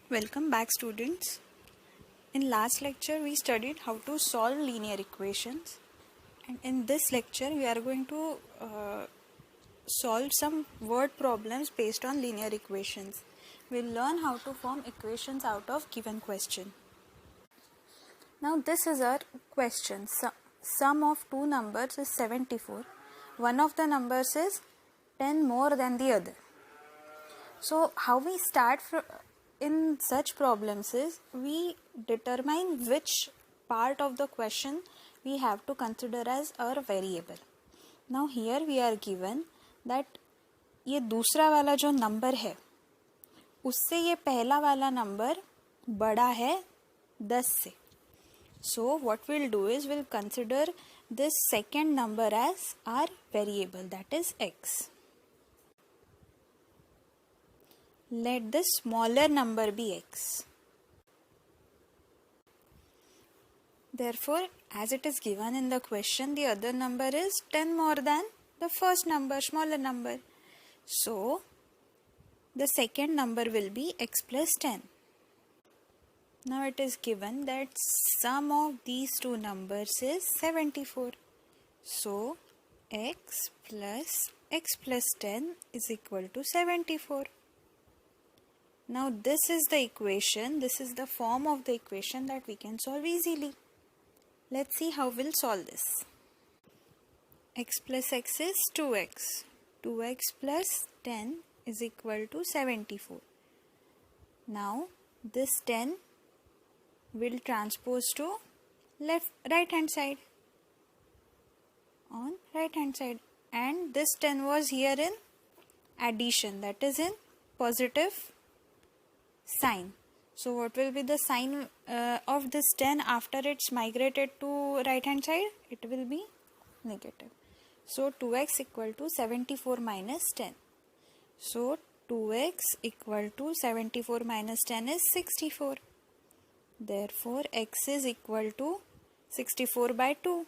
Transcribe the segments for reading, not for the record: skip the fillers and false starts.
Welcome back, students. In last lecture we studied how to solve linear equations, and in this lecture we are going to solve some word problems based on linear equations. We'll learn how to form equations out of given question. Now this is our question. Sum of two numbers is 74. One of the numbers is 10 more than the other. So how we start in such problems is we determine which part of the question we have to consider as our variable. Now here we are given that ये दूसरा वाला जो number है उससे ये पहला वाला number बड़ा है 10 से. So what we'll do is we'll consider this second number as our variable, that is x. Let the smaller number be x. Therefore, as it is given in the question, the other number is 10 more than the first number, smaller number. So, the second number will be x plus 10. Now it is given that sum of these two numbers is 74. So, x plus 10 is equal to 74. Now this is the equation, this is the form of the equation that we can solve easily. Let's see how we'll solve this. X plus x is 2x. 2x plus 10 is equal to 74. Now this 10 will transpose to right hand side. On right hand side. And this 10 was here in addition, that is in positive sign. So what will be the sign of this 10 after it's migrated to right hand side? It will be negative. So 2x equal to 74 minus 10. So 2x equal to 74 minus 10 is 64. Therefore x is equal to 64 by 2.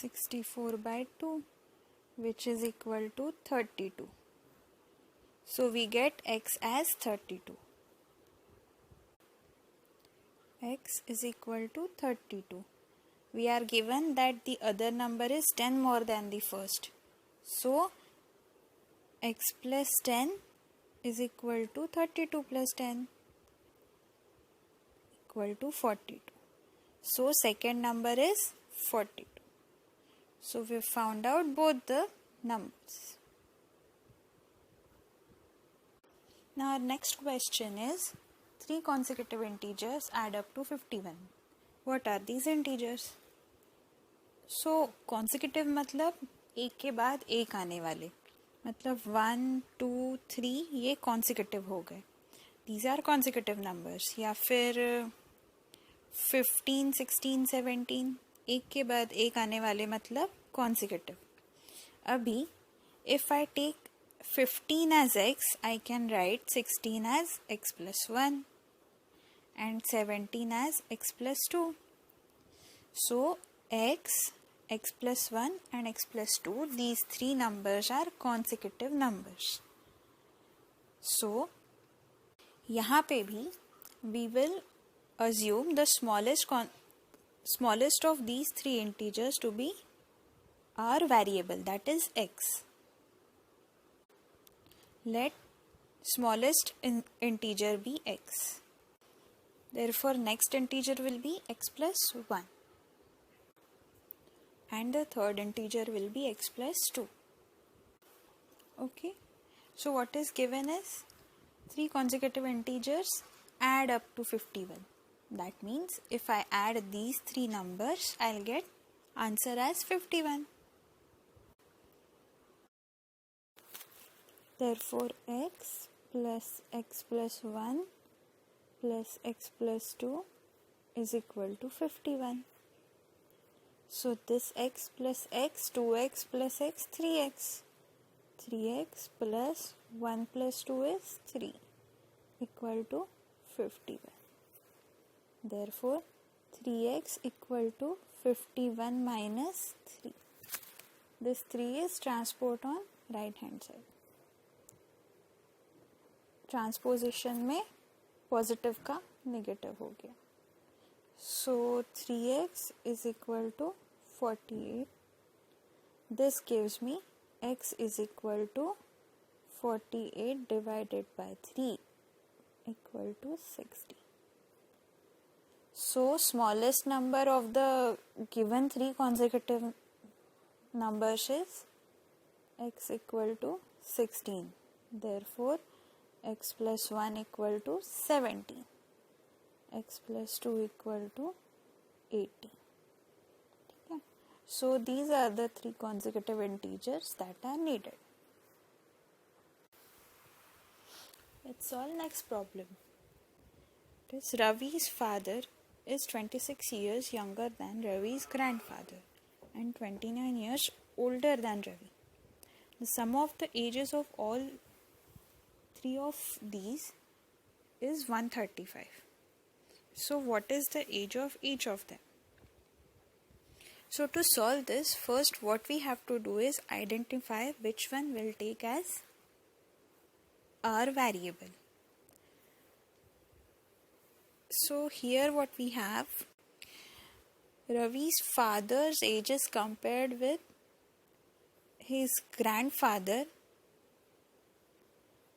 64 by 2, which is equal to 32. So we get x as 32. X is equal to 32. We are given that the other number is 10 more than the first. So x plus 10 is equal to 32 plus 10 equal to 42. So second number is 42. So we found out both the numbers. Now our next question is 3 consecutive integers add up to 51. What are these integers? So consecutive मतलब एक के बाद एक आने वाले, मतलब 1, 2, 3 ये consecutive हो गए. These are consecutive numbers. या फिर 15, 16, 17 एक के बाद एक आने वाले मतलब consecutive. अभी if I take 15 as x, I can write 16 as x plus 1 and 17 as x plus 2. So x plus 1 and x plus 2, these three numbers are consecutive numbers. So यहाँ पे भी we will assume the smallest of these three integers to be our variable, that is x. Let smallest integer be x. Therefore next integer will be x plus 1 and the third integer will be x plus 2. Okay, so what is given is 3 consecutive integers add up to 51. That means if I add these three numbers, I'll get answer as 51. Therefore x plus 1 plus x plus 2 is equal to 51. So this x plus x, 2x plus x, 3x. 3x plus 1 plus 2 is 3 equal to 51. Therefore 3x equal to 51 minus 3. This 3 is transport on right hand side. Transposition में positive का negative हो गया. So 3x is equal to 48. This gives me x is equal to 48 divided by 3 equal to 60. So smallest number of the given three consecutive numbers is x equal to 16. Therefore x plus 1 equal to 17. X plus 2 equal to 80. Okay. So these are the three consecutive integers that are needed. Let's solve next problem. This Ravi's father is 26 years younger than Ravi's grandfather and 29 years older than Ravi. The sum of the ages of all three of these is 135. So what is the age of each of them? So to solve this, first what we have to do is identify which one will take as our variable. So here what we have, Ravi's father's age is compared with his grandfather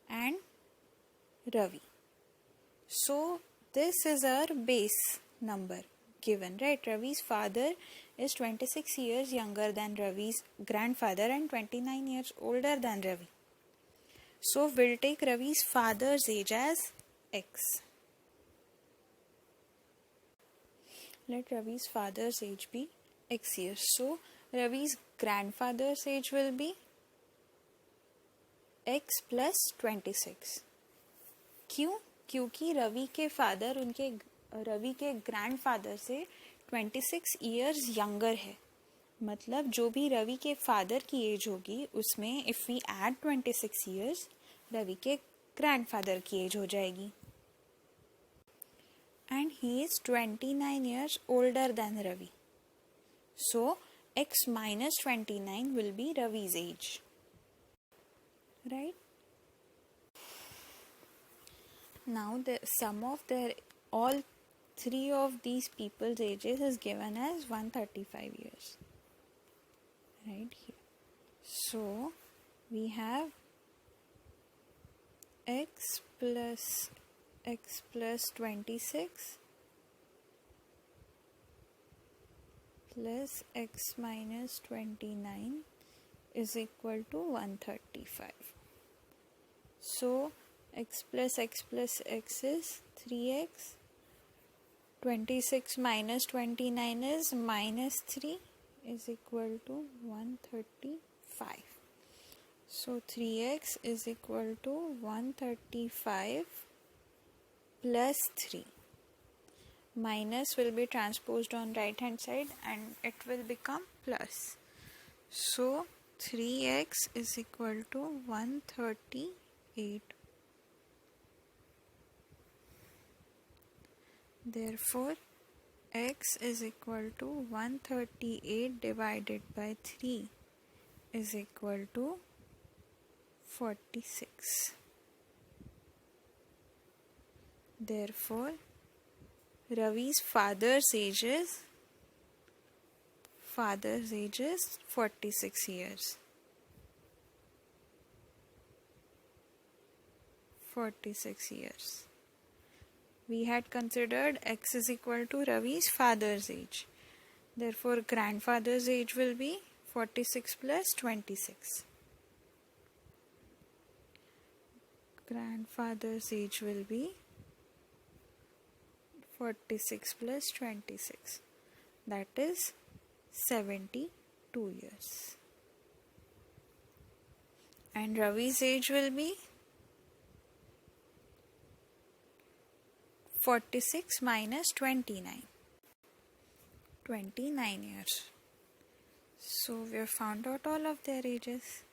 and Ravi. So this is our base number given, right? Ravi's father is 26 years younger than Ravi's grandfather and 29 years older than Ravi. So we'll take Ravi's father's age as x. Let Ravi's father's age be x years. So Ravi's grandfather's age will be x plus 26. क्यों? क्योंकि रवि के father Ravi के grandfather से 26 years younger है. मतलब जो भी रवि के फादर की एज होगी उसमें if we add 26 years Ravi के ग्रैंडफादर की एज हो जाएगी. And he is 29 years older than Ravi. So x minus 29 will be Ravi's age. Right? Now the sum of all three of these people's ages is given as 135 years. Right here. So we have x plus 26 plus x minus 29 is equal to 135. So x plus x is 3x. 26 minus 29 is minus 3 is equal to 135. So 3x is equal to 135 plus 3. Minus will be transposed on right hand side and it will become plus. So 3x is equal to 138. Therefore x is equal to 138 divided by 3 is equal to 46. Therefore Ravi's father's age is 46 years. 46 years. We had considered x is equal to Ravi's father's age. Therefore, grandfather's age will be 46 plus 26. Grandfather's age will be 46 plus 26. That is 72 years. And Ravi's age will be 46 minus 29. 29 years. So we have found out all of their ages.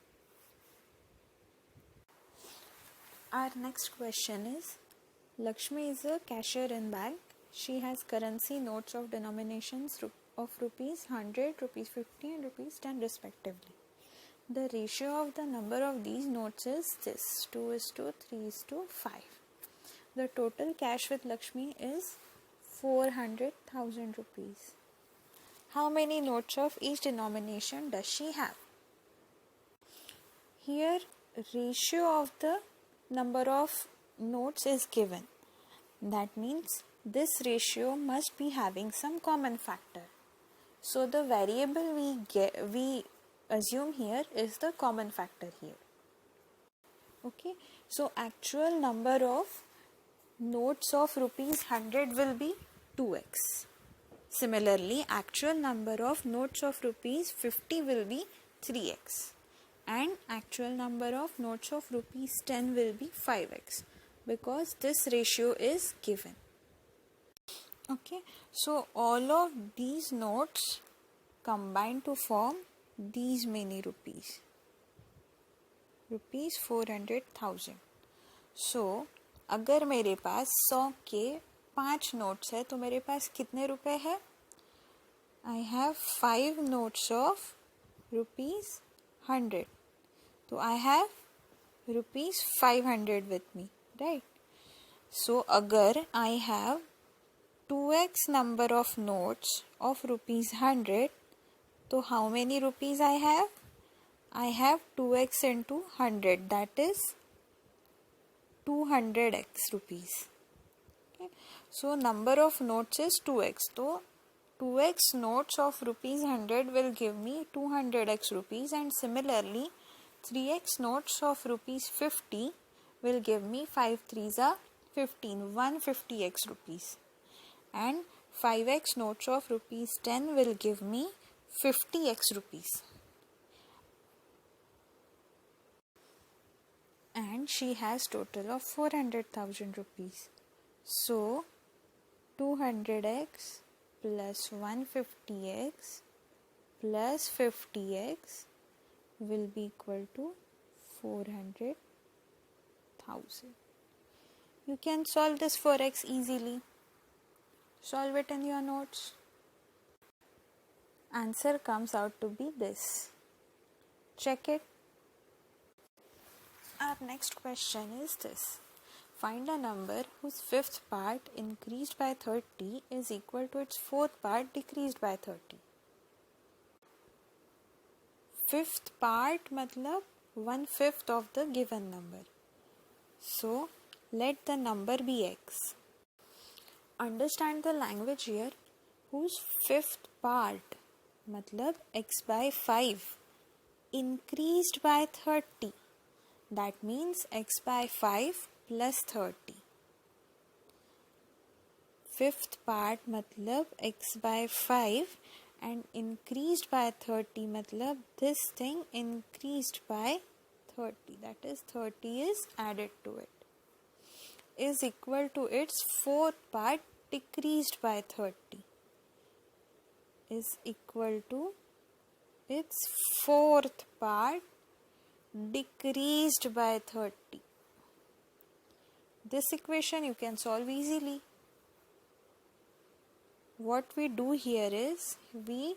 Our next question is, Lakshmi is a cashier in bank. She has currency notes of denominations of rupees 100, rupees 50 and rupees 10 respectively. the ratio of the number of these notes is this, 2:3:5. The total cash with Lakshmi is 400,000 rupees. How many notes of each denomination does she have? Here, ratio of the number of notes is given. That means this ratio must be having some common factor. So the variable we assume here is the common factor here. Okay, so actual number of notes of rupees 100 will be 2x. Similarly, actual number of notes of rupees 50 will be 3x. And actual number of notes of rupees 10 will be 5x, because this ratio is given. Okay, so all of these notes combine to form these many rupees 400,000. So अगर मेरे पास 100 के 5 notes है तो मेरे पास कितने रुपए है? I have 5 notes of rupees 100. तो I have rupees 500 with me, right? So अगर I have 2x number of notes of rupees 100, so how many rupees I have? I have 2x into 100, that is 200x rupees. Okay. So number of notes is 2x. So 2x notes of rupees 100 will give me 200x rupees, and similarly 3x notes of rupees 50 will give me 5 3s are 15, 150x rupees. And 5x notes of rupees 10 will give me 50x rupees. And she has total of 400,000 rupees. So 200x plus 150x plus 50x will be equal to 400,000. You can solve this 4x easily. Solve it in your notes. Answer comes out to be this. Check it. Our next question is this. Find a number whose fifth part increased by 30 is equal to its fourth part decreased by 30. Fifth part matlab 1/5 of the given number. So let the number be x. Understand the language here. Whose fifth part matlab x by 5 increased by 30. That means x by 5 plus 30. Fifth part matlab x by 5 and increased by 30 matlab this thing increased by 30. That is 30 is added to it. Is equal to its fourth part decreased by 30. Is equal to its fourth part decreased by 30. This equation you can solve easily. What we do here is we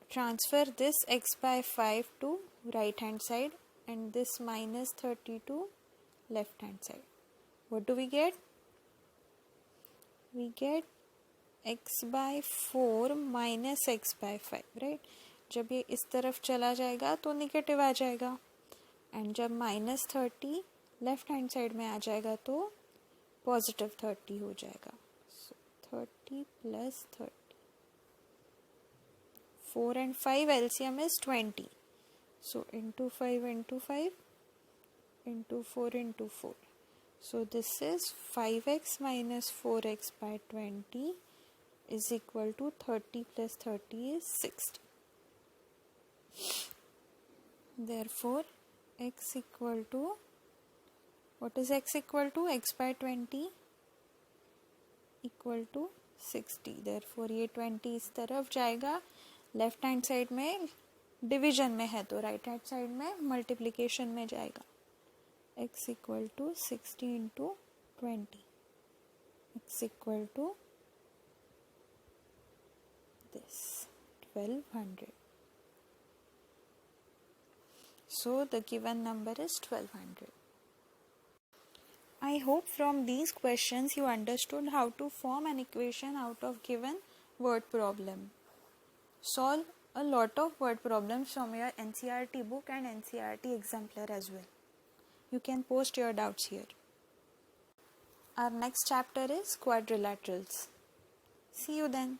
transfer this x by 5 to right hand side and this minus 30 to left hand side. What do we get? We get x by 4 minus x by 5, right? जब ये इस तरफ चला जाएगा तो negative आ जाएगा and जब minus 30 left hand side में आ जाएगा तो पॉजिटिव 30 हो जाएगा. सो 30 plus 30. 4 and 5 LCM is 20. So into 5 into 5 into 4 into 4. So this is 5x minus 4x by 20 is equal to 30 plus 30 is 60. Therefore, x equal to, what is x equal to? X by 20 equal to 60. Therefore, ये 20 इस तरफ जाएगा. Left hand side में division में है तो right hand side में multiplication में जाएगा. x equal to 60 into 20. X equal to this 1200. So the given number is 1200. I hope from these questions you understood how to form an equation out of given word problem. Solve a lot of word problems from your NCERT book and NCERT exemplar as well. You can post your doubts here. Our next chapter is quadrilaterals. See you then.